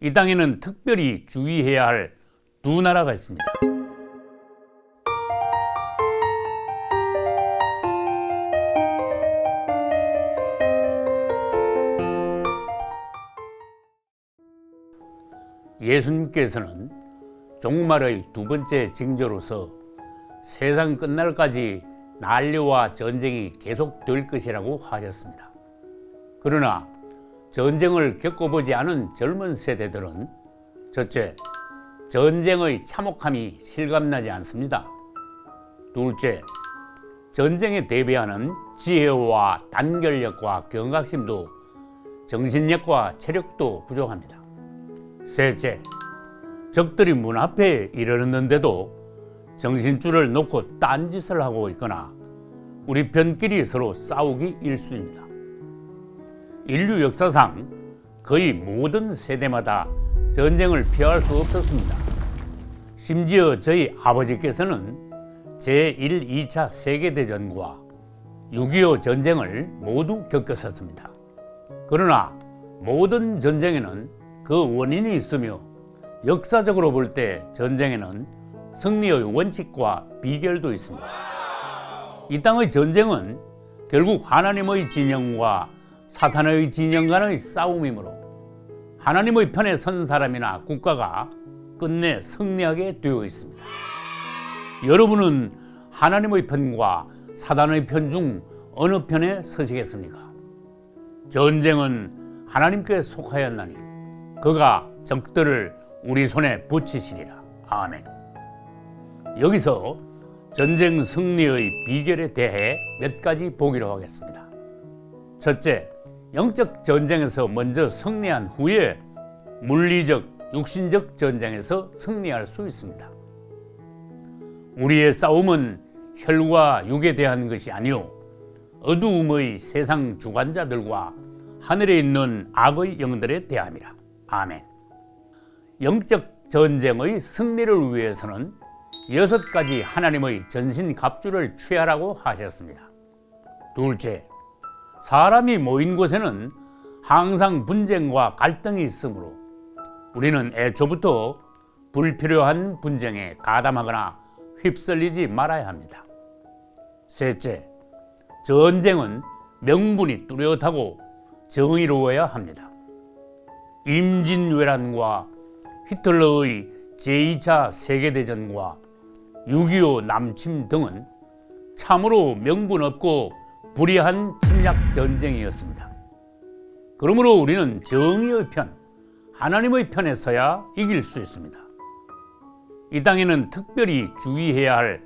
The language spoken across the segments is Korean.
이 땅에는 특별히 주의해야 할 두 나라가 있습니다. 예수님께서는 종말의 두 번째 징조로서 세상 끝날까지 난리와 전쟁이 계속될 것이라고 하셨습니다. 그러나 전쟁을 겪어보지 않은 젊은 세대들은 첫째, 전쟁의 참혹함이 실감나지 않습니다. 둘째, 전쟁에 대비하는 지혜와 단결력과 경각심도 정신력과 체력도 부족합니다. 셋째, 적들이 문 앞에 이르렀는데도 정신줄을 놓고 딴짓을 하고 있거나 우리 편끼리 서로 싸우기 일쑤입니다. 인류 역사상 거의 모든 세대마다 전쟁을 피할 수 없었습니다. 심지어 저희 아버지께서는 제1, 2차 세계대전과 6.25 전쟁을 모두 겪으셨습니다. 그러나 모든 전쟁에는 그 원인이 있으며 역사적으로 볼 때 전쟁에는 승리의 원칙과 비결도 있습니다. 이 땅의 전쟁은 결국 하나님의 진영과 사탄의 진영 간의 싸움이므로 하나님의 편에 선 사람이나 국가가 끝내 승리하게 되어 있습니다. 여러분은 하나님의 편과 사탄의 편 중 어느 편에 서시겠습니까? 전쟁은 하나님께 속하였나니 그가 적들을 우리 손에 붙이시리라. 아멘. 여기서 전쟁 승리의 비결에 대해 몇 가지 보기로 하겠습니다. 첫째, 영적 전쟁에서 먼저 승리한 후에 물리적, 육신적 전쟁에서 승리할 수 있습니다. 우리의 싸움은 혈과 육에 대한 것이 아니요 어두움의 세상 주관자들과 하늘에 있는 악의 영들에 대함이라. 아멘. 영적 전쟁의 승리를 위해서는 6가지 하나님의 전신갑주를 취하라고 하셨습니다. 둘째, 사람이 모인 곳에는 항상 분쟁과 갈등이 있으므로 우리는 애초부터 불필요한 분쟁에 가담하거나 휩쓸리지 말아야 합니다. 셋째, 전쟁은 명분이 뚜렷하고 정의로워야 합니다. 임진왜란과 히틀러의 제2차 세계대전과 6.25 남침 등은 참으로 명분 없고 불의한 침략 전쟁이었습니다. 그러므로 우리는 정의의 편, 하나님의 편에 서야 이길 수 있습니다. 이 땅에는 특별히 주의해야 할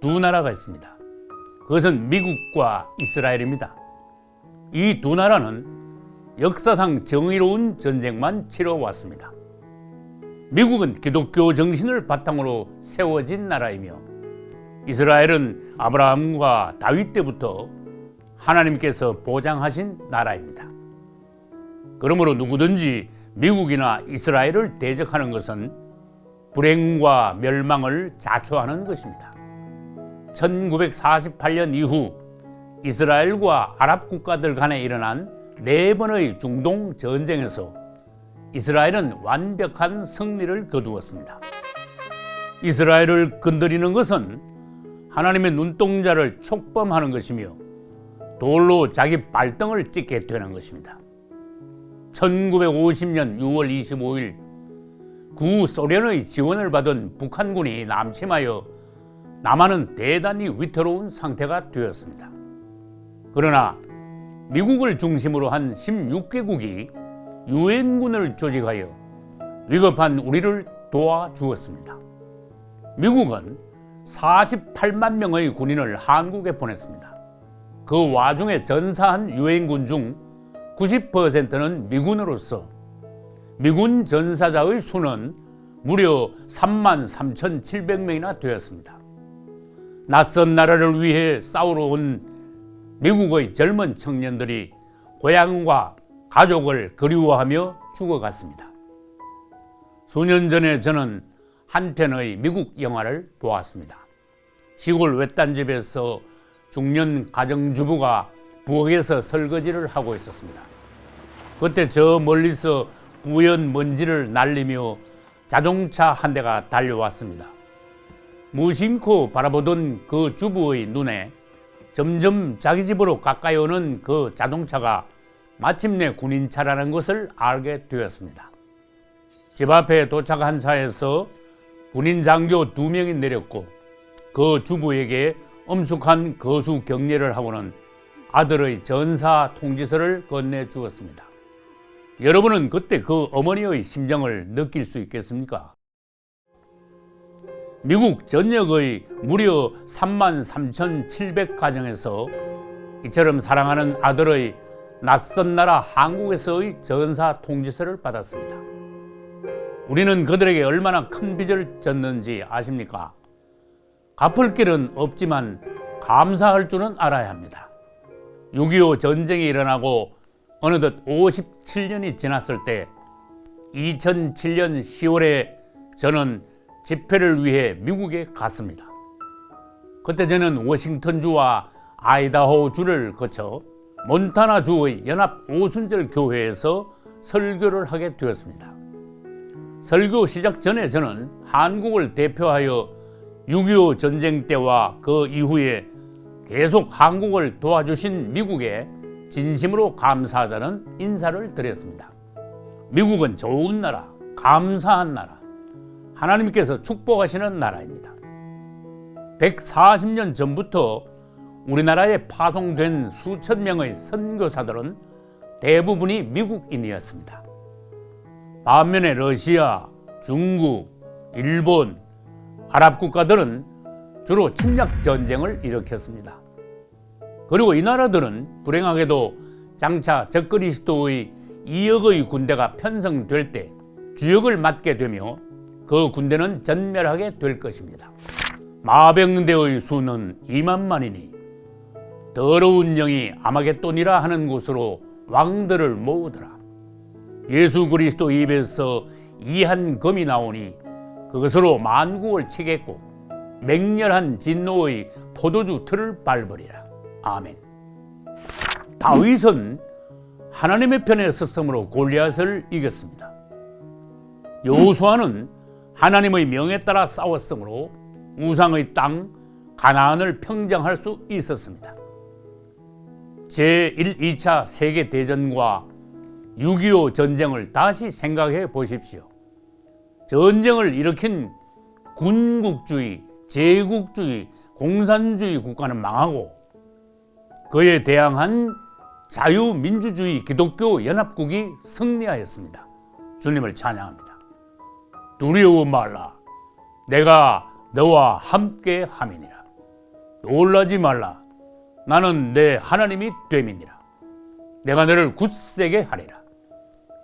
두 나라가 있습니다. 그것은 미국과 이스라엘입니다. 이 두 나라는 역사상 정의로운 전쟁만 치러왔습니다. 미국은 기독교 정신을 바탕으로 세워진 나라이며 이스라엘은 아브라함과 다윗 때부터 하나님께서 보장하신 나라입니다. 그러므로 누구든지 미국이나 이스라엘을 대적하는 것은 불행과 멸망을 자초하는 것입니다. 1948년 이후 이스라엘과 아랍 국가들 간에 일어난 4번의 중동 전쟁에서 이스라엘은 완벽한 승리를 거두었습니다. 이스라엘을 건드리는 것은 하나님의 눈동자를 촉범하는 것이며 돌로 자기 발등을 찍게 되는 것입니다. 1950년 6월 25일 구소련의 지원을 받은 북한군이 남침하여 남한은 대단히 위태로운 상태가 되었습니다. 그러나 미국을 중심으로 한 16개국이 유엔군을 조직하여 위급한 우리를 도와주었습니다. 미국은 48만 명의 군인을 한국에 보냈습니다. 그 와중에 전사한 유엔군 중 90%는 미군으로서 미군 전사자의 수는 무려 33,700명이나 되었습니다. 낯선 나라를 위해 싸우러 온 미국의 젊은 청년들이 고향과 가족을 그리워하며 죽어갔습니다. 수년 전에 저는 한 편의 미국 영화를 보았습니다. 시골 외딴 집에서 중년 가정주부가 부엌에서 설거지를 하고 있었습니다. 그때 저 멀리서 뿌연 먼지를 날리며 자동차 한 대가 달려왔습니다. 무심코 바라보던 그 주부의 눈에 점점 자기 집으로 가까이 오는 그 자동차가 마침내 군인차라는 것을 알게 되었습니다. 집 앞에 도착한 차에서 군인 장교 2명이 내렸고 그 주부에게 엄숙한 거수 경례를 하고는 아들의 전사 통지서를 건네주었습니다. 여러분은 그때 그 어머니의 심정을 느낄 수 있겠습니까? 미국 전역의 무려 33,700 가정에서 이처럼 사랑하는 아들의 낯선 나라 한국에서의 전사 통지서를 받았습니다. 우리는 그들에게 얼마나 큰 빚을 졌는지 아십니까? 갚을 길은 없지만 감사할 줄은 알아야 합니다. 6.25 전쟁이 일어나고 어느덧 57년이 지났을 때 2007년 10월에 저는 집회를 위해 미국에 갔습니다. 그때 저는 워싱턴주와 아이다호주를 거쳐 몬타나주의 연합 오순절 교회에서 설교를 하게 되었습니다. 설교 시작 전에 저는 한국을 대표하여 6.25 전쟁 때와 그 이후에 계속 한국을 도와주신 미국에 진심으로 감사하다는 인사를 드렸습니다. 미국은 좋은 나라, 감사한 나라, 하나님께서 축복하시는 나라입니다. 140년 전부터 우리나라에 파송된 수천 명의 선교사들은 대부분이 미국인이었습니다. 반면에 러시아, 중국, 일본, 아랍 국가들은 주로 침략 전쟁을 일으켰습니다. 그리고 이 나라들은 불행하게도 장차 적그리스도의 2억의 군대가 편성될 때 주역을 맡게 되며 그 군대는 전멸하게 될 것입니다. 마병대의 수는 2만만이니 더러운 영이 아마겟돈이라 하는 곳으로 왕들을 모으더라. 예수 그리스도 입에서 이한 검이 나오니 그것으로 만국을 치겠고 맹렬한 진노의 포도주 틀을 밟으리라. 아멘. 다윗은 하나님의 편에 섰으므로 골리앗을 이겼습니다. 여호수아는 하나님의 명에 따라 싸웠으므로 우상의 땅 가나안을 평정할 수 있었습니다. 제1, 2차 세계대전과 6.25 전쟁을 다시 생각해 보십시오. 전쟁을 일으킨 군국주의, 제국주의, 공산주의 국가는 망하고 그에 대항한 자유민주주의 기독교 연합국이 승리하였습니다. 주님을 찬양합니다. 두려워 말라. 내가 너와 함께 함이니라. 놀라지 말라. 나는 내 하나님이 됨이니라. 내가 너를 굳세게 하리라.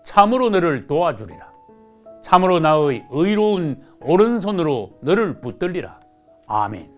참으로 너를 도와주리라. 참으로 나의 의로운 오른손으로 너를 붙들리라. 아멘.